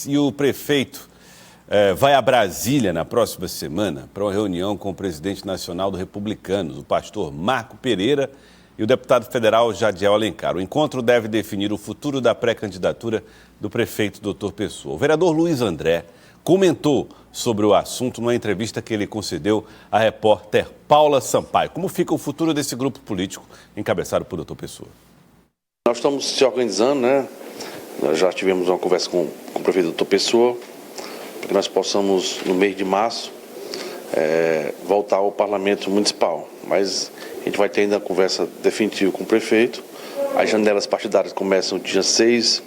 E o prefeito vai a Brasília na próxima semana para uma reunião com o presidente nacional do Republicanos, o pastor Marco Pereira, e o deputado federal Jadiel Alencar. O encontro deve definir o futuro da pré-candidatura do prefeito Dr. Pessoa. O vereador Luiz André comentou sobre o assunto numa entrevista que ele concedeu à repórter Paula Sampaio. Como fica o futuro desse grupo político encabeçado por Dr. Pessoa? Nós estamos se organizando, né? Nós já tivemos uma conversa com o prefeito Dr. Pessoa, para que nós possamos, no mês de março, voltar ao parlamento municipal. Mas a gente vai ter ainda a conversa definitiva com o prefeito. As janelas partidárias começam dia 6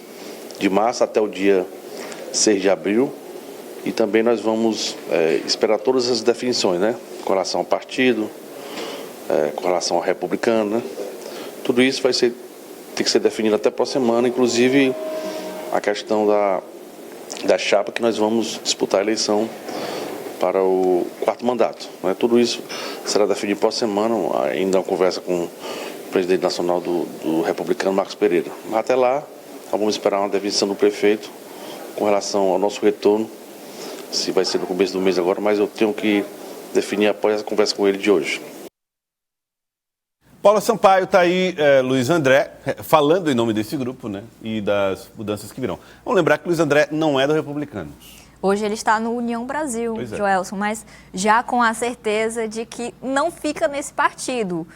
de março até o dia 6 de abril. E também nós vamos esperar todas as definições, né? Com relação ao partido, com relação ao republicano, né? Tudo isso tem que ser definido até a próxima semana, inclusive a questão da chapa que nós vamos disputar a eleição para o 4º mandato, né? Tudo isso será definido por semana, ainda uma conversa com o presidente nacional do Republicano, Marcos Pereira. Mas até lá, nós vamos esperar uma definição do prefeito com relação ao nosso retorno, se vai ser no começo do mês agora, mas eu tenho que definir após a conversa com ele de hoje. Paula Sampaio, está aí Luiz André, falando em nome desse grupo, né, e das mudanças que virão. Vamos lembrar que Luiz André não é do Republicanos. Hoje ele está no União Brasil, Joelson, mas já com a certeza de que não fica nesse partido.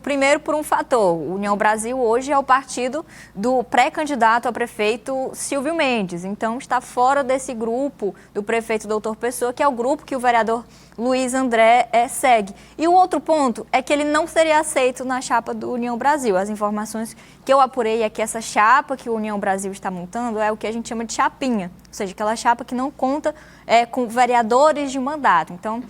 Primeiro, por um fator. O União Brasil hoje é o partido do pré-candidato a prefeito Silvio Mendes. Então, está fora desse grupo do prefeito Dr. Pessoa, que é o grupo que o vereador Luiz André segue. E o outro ponto é que ele não seria aceito na chapa do União Brasil. As informações que eu apurei é que essa chapa que o União Brasil está montando é o que a gente chama de chapinha. Ou seja, aquela chapa que não conta com vereadores de mandato. Então,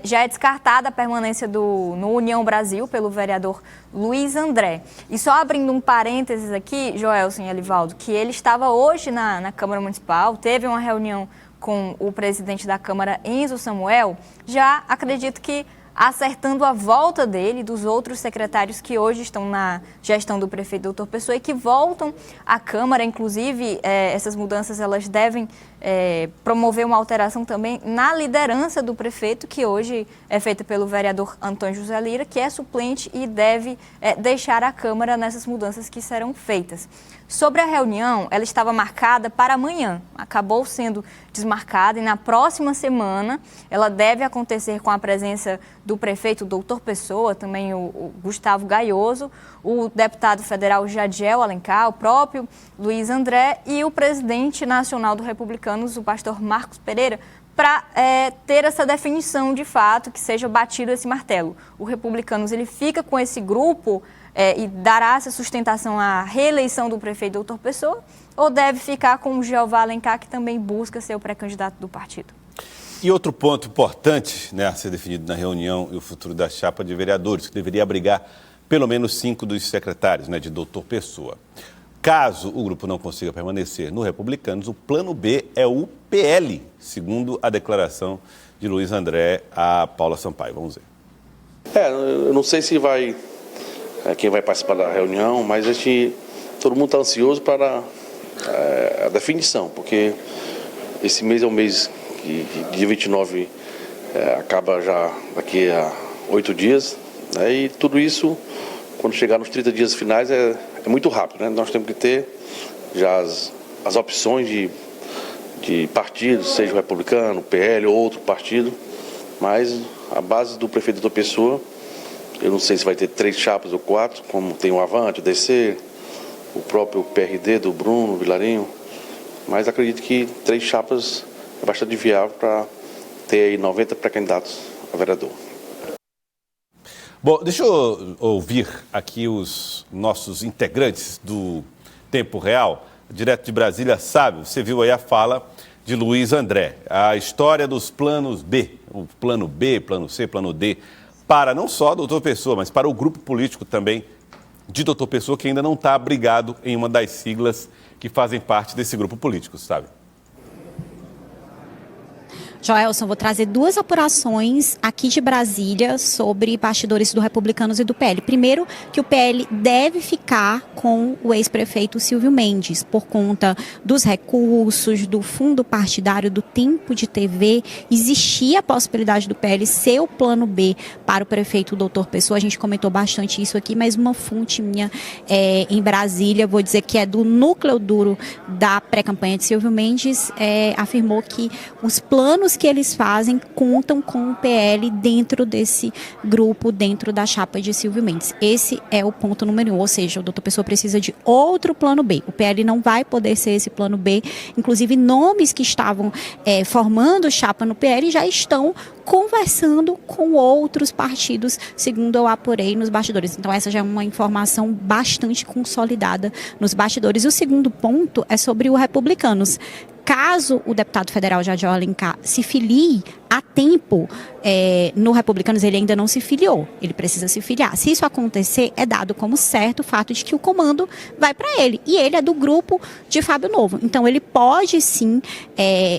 já é descartada a permanência no União Brasil pelo vereador Luiz André. E só abrindo um parênteses aqui, Joelson e Elivaldo, que ele estava hoje na Câmara Municipal, teve uma reunião com o presidente da Câmara, Enzo Samuel, já acredito que acertando a volta dele, dos outros secretários que hoje estão na gestão do prefeito Dr. Pessoa e que voltam à Câmara. Inclusive, essas mudanças elas devem promover uma alteração também na liderança do prefeito, que hoje é feita pelo vereador Antônio José Lira, que é suplente e deve deixar a Câmara nessas mudanças que serão feitas. Sobre a reunião, ela estava marcada para amanhã, acabou sendo desmarcada e na próxima semana ela deve acontecer com a presença do prefeito Dr. Pessoa, também o Gustavo Gaioso, o deputado federal Jadiel Alencar, o próprio Luiz André e o presidente nacional do Republicanos, o pastor Marcos Pereira, para ter essa definição de fato, que seja batido esse martelo. O Republicanos ele fica com esse grupo e dará essa sustentação à reeleição do prefeito Dr. Pessoa, ou deve ficar com o Jeová Alencar, que também busca ser o pré-candidato do partido? E outro ponto importante, né, a ser definido na reunião e o futuro da chapa de vereadores, que deveria abrigar pelo menos 5 dos secretários, né, de Dr. Pessoa. Caso o grupo não consiga permanecer no Republicanos, o plano B é o PL, segundo a declaração de Luiz André a Paula Sampaio. Vamos ver. Eu não sei se quem vai participar da reunião, mas todo mundo está ansioso para a definição, porque esse mês é um mês que dia 29 acaba já daqui a 8 dias, né, e tudo isso, quando chegar nos 30 dias finais, é muito rápido, né? Nós temos que ter já as opções de partidos, seja o Republicano, o PL ou outro partido, mas a base do prefeito Dr. Pessoa, eu não sei se vai ter 3 chapas ou 4, como tem o Avante, o DC, o próprio PRD do Bruno Vilarinho, mas acredito que 3 chapas é bastante viável para ter aí 90 pré-candidatos a vereador. Bom, deixa eu ouvir aqui os nossos integrantes do Tempo Real, direto de Brasília. Sabe, você viu aí a fala de Luiz André, a história dos planos B, o plano B, plano C, plano D, para não só Dr. Pessoa, mas para o grupo político também de Dr. Pessoa, que ainda não está abrigado em uma das siglas que fazem parte desse grupo político, sabe? Joelson, vou trazer 2 apurações aqui de Brasília sobre bastidores do Republicanos e do PL. Primeiro, que o PL deve ficar com o ex-prefeito Silvio Mendes, por conta dos recursos, do fundo partidário, do tempo de TV. Existia a possibilidade do PL ser o plano B para o prefeito Doutor Pessoa. A gente comentou bastante isso aqui, mas uma fonte minha em Brasília, vou dizer que é do núcleo duro da pré-campanha de Silvio Mendes, afirmou que os planos que eles fazem contam com o PL dentro desse grupo, dentro da chapa de Silvio Mendes. Esse é o ponto número 1, ou seja, o Doutor Pessoa precisa de outro plano B. O PL não vai poder ser esse plano B. Inclusive, nomes que estavam formando chapa no PL já estão conversando com outros partidos, segundo eu apurei nos bastidores. Então, essa já é uma informação bastante consolidada nos bastidores. E o segundo ponto é sobre o Republicanos. Caso o deputado federal Jadiel Alencar se filie a tempo no Republicanos, ele ainda não se filiou, ele precisa se filiar. Se isso acontecer, é dado como certo o fato de que o comando vai para ele, e ele é do grupo de Fábio Novo. Então, ele pode sim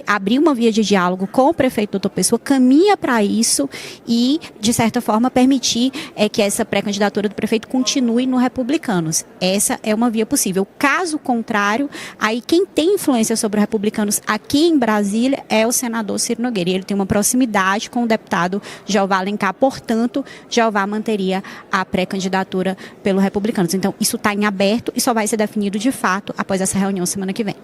abrir uma via de diálogo com o prefeito Doutor Pessoa, caminha para isso e, de certa forma, permitir que essa pré-candidatura do prefeito continue no Republicanos. Essa é uma via possível. Caso contrário, aí quem tem influência sobre o Republicanos aqui em Brasília é o senador Ciro Nogueira, e ele tem uma proximidade com o deputado Jeová Alencar, portanto, Jeová manteria a pré-candidatura pelo Republicanos. Então, isso está em aberto e só vai ser definido de fato após essa reunião semana que vem.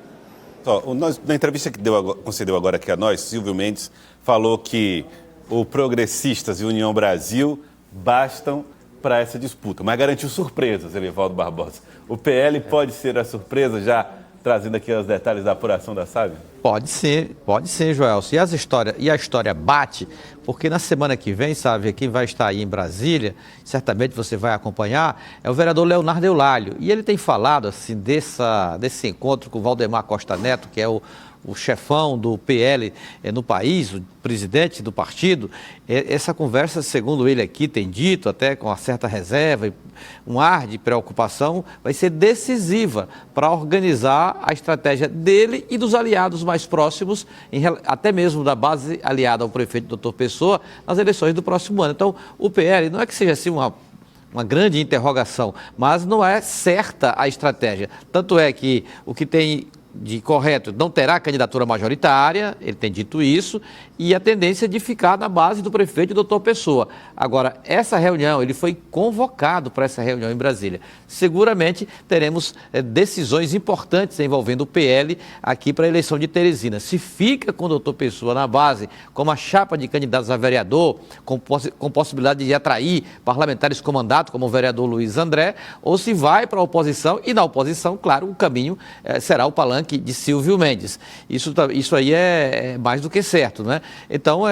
Na entrevista que concedeu agora aqui a nós, Silvio Mendes falou que o Progressistas e União Brasil bastam para essa disputa, mas garantiu surpresas, Elivaldo Barbosa. O PL pode ser a surpresa, já trazendo aqui os detalhes da apuração da SAB? Pode ser, Joelson. E a história bate, porque na semana que vem, sabe, quem vai estar aí em Brasília, certamente você vai acompanhar, é o vereador Leonardo Eulálio. E ele tem falado assim, desse encontro com o Valdemar Costa Neto, que é o chefão do PL no país, o presidente do partido. Essa conversa, segundo ele aqui tem dito, até com uma certa reserva, um ar de preocupação, vai ser decisiva para organizar a estratégia dele e dos aliados mais próximos, até mesmo da base aliada ao prefeito Doutor Pessoa, nas eleições do próximo ano. Então, o PL não é que seja assim uma grande interrogação, mas não é certa a estratégia. Tanto é que o que tem de correto, não terá candidatura majoritária, ele tem dito isso, e a tendência de ficar na base do prefeito Doutor Pessoa. Agora, essa reunião, ele foi convocado para essa reunião em Brasília. Seguramente teremos decisões importantes envolvendo o PL aqui para a eleição de Teresina. Se fica com o Doutor Pessoa na base, como a chapa de candidatos a vereador, com possibilidade de atrair parlamentares com mandato, como o vereador Luiz André, ou se vai para a oposição, e na oposição, claro, o caminho será o palanque de Silvio Mendes. Isso aí é mais do que certo, né? Então,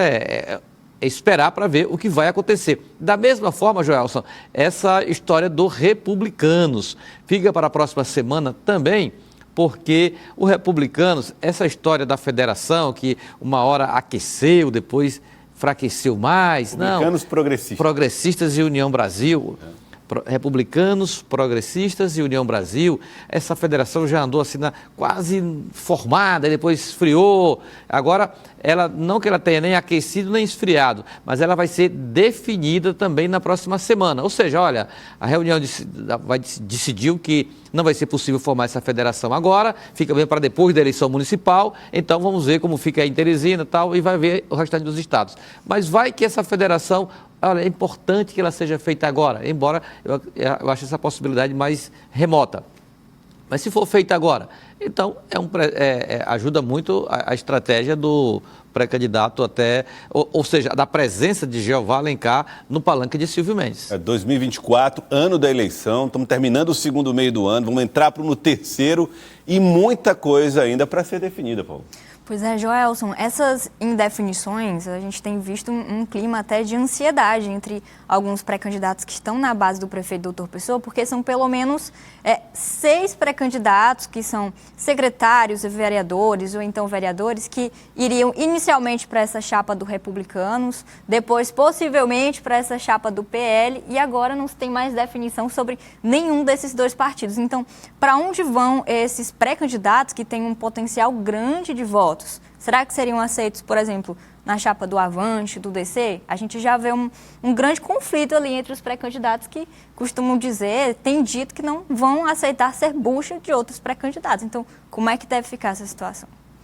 esperar para ver o que vai acontecer. Da mesma forma, Joelson, essa história do Republicanos fica para a próxima semana também, porque o Republicanos, essa história da federação, que uma hora aqueceu, depois enfraqueceu mais. Republicanos progressistas. Progressistas e União Brasil. Republicanos, Progressistas e União Brasil. Essa federação já andou assim quase formada, depois esfriou. Agora, não que ela tenha nem aquecido nem esfriado, mas ela vai ser definida também na próxima semana. Ou seja, olha, a reunião decidiu que não vai ser possível formar essa federação agora, fica bem para depois da eleição municipal, então vamos ver como fica aí em Teresina e tal, e vai ver o restante dos estados. Mas vai que essa federação, olha, é importante que ela seja feita agora, embora eu ache essa possibilidade mais remota. Mas se for feita agora, então ajuda muito a estratégia do pré-candidato até, ou seja, da presença de Jeová Alencar no palanque de Silvio Mendes. 2024, ano da eleição, estamos terminando o segundo meio do ano, vamos entrar no terceiro e muita coisa ainda para ser definida, Paulo. Pois é, Joelson, essas indefinições, a gente tem visto um clima até de ansiedade entre alguns pré-candidatos que estão na base do prefeito Doutor Pessoa, porque são pelo menos 6 pré-candidatos que são secretários, vereadores ou então vereadores que iriam inicialmente para essa chapa do Republicanos, depois possivelmente para essa chapa do PL e agora não se tem mais definição sobre nenhum desses 2 partidos. Então, para onde vão esses pré-candidatos que têm um potencial grande de votos? Será que seriam aceitos, por exemplo, na chapa do Avante, do DC, a gente já vê um grande conflito ali entre os pré-candidatos que costumam dizer, têm dito que não vão aceitar ser bucha de outros pré-candidatos. Então, como é que deve ficar essa situação?